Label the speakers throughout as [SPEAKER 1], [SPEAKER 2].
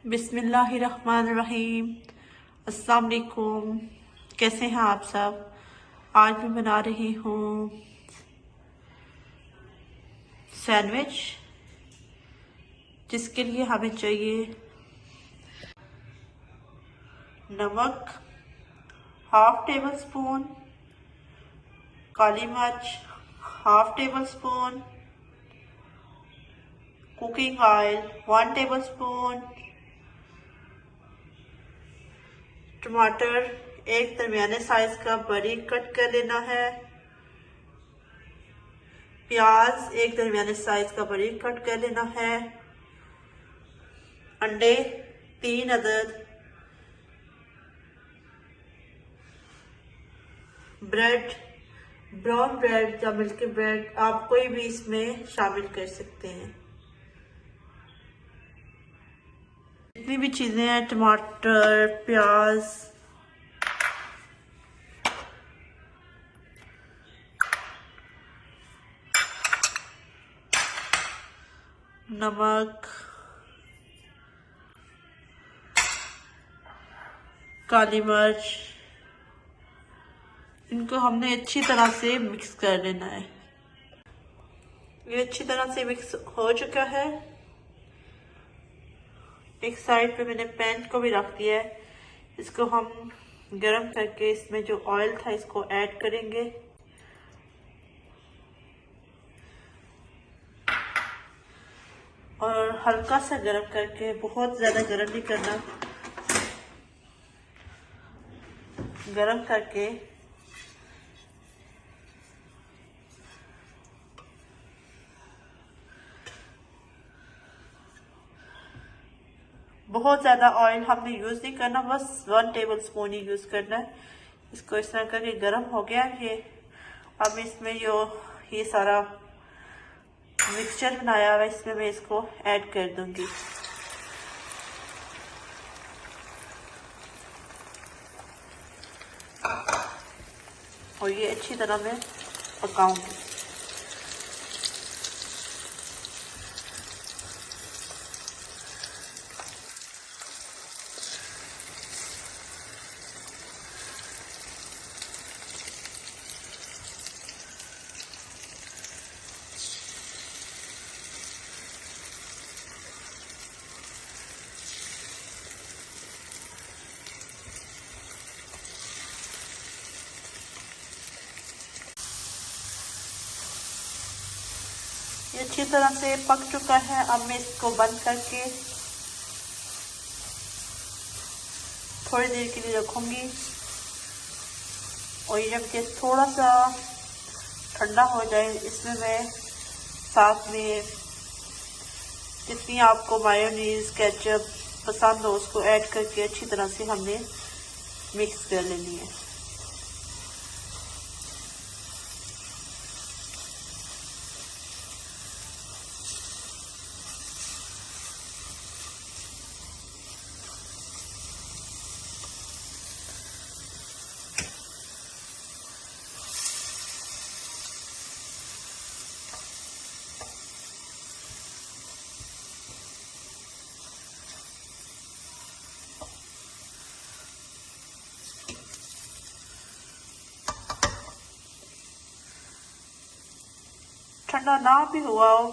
[SPEAKER 1] बिस्मिल्लाहिर्रहमानिर्रहीम। अस्सलाम वालेकुम। कैसे हैं आप सब? आज मैं बना रही हूँ सैंडविच, जिसके लिए हमें चाहिए नमक हाफ टेबल स्पून, काली मिर्च half table spoon, cooking oil 1 table spoon, टमाटर एक दरमियाने साइज का बारीक कट कर लेना है, प्याज एक दरमियाने साइज का बारीक कट कर लेना है, अंडे 3 अदद, ब्रेड ब्राउन ब्रेड या मिल्की ब्रेड आप कोई भी इसमें शामिल कर सकते हैं। जितनी भी चीजें हैं टमाटर, प्याज, नमक, काली मिर्च, इनको हमने अच्छी तरह से मिक्स कर लेना है। ये अच्छी तरह से मिक्स हो चुका है। एक साइड पे मैंने पैन को भी रख दिया है। इसको हम गरम करके इसमें जो ऑयल था इसको ऐड करेंगे। और हल्का सा गरम करके, बहुत ज्यादा गरम नहीं करना, गरम करके बहुत ज्यादा ऑयल हमने यूज नहीं करना, बस 1 टेबल स्पून ही यूज करना है। इसको इस तरह करके गरम हो गया ये। अब इसमें जो ये सारा मिक्सचर बनाया हुआ है इसमें मैं इसको ऐड कर दूंगी। और ये अच्छी तरह मैं पकाऊंगी। ये अच्छी तरह से पक चुका है। अब मैं इसको बंद करके थोड़ी देर के लिए रखूंगी। और ये जब कि थोड़ा सा ठंडा हो जाए, इसमें मैं साथ में जितनी आपको मायोनीज केचप पसंद हो उसको ऐड करके अच्छी तरह से हमने मिक्स कर लेनी है। ठंडा ना भी हुआ हो,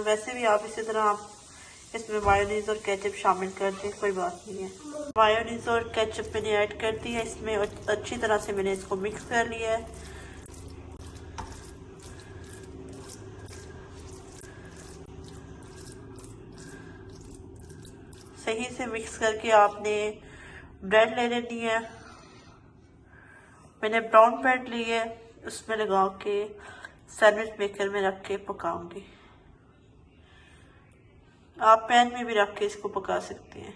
[SPEAKER 1] वैसे भी आप इसी तरह आप इसमें मायोनीज और केचप शामिल कर दें, कोई बात नहीं है। मायोनीज और केचप मैंने ऐड कर दी है इसमें, अच्छी तरह से मैंने इसको मिक्स कर लिया है। सही से मिक्स करके आपने ब्रेड ले लेनी है। मैंने ब्राउन ब्रेड ली है, उसमें लगा के सैंडविच मेकर में रख के पकाऊंगी। आप पैन में भी रख के इसको पका सकते हैं।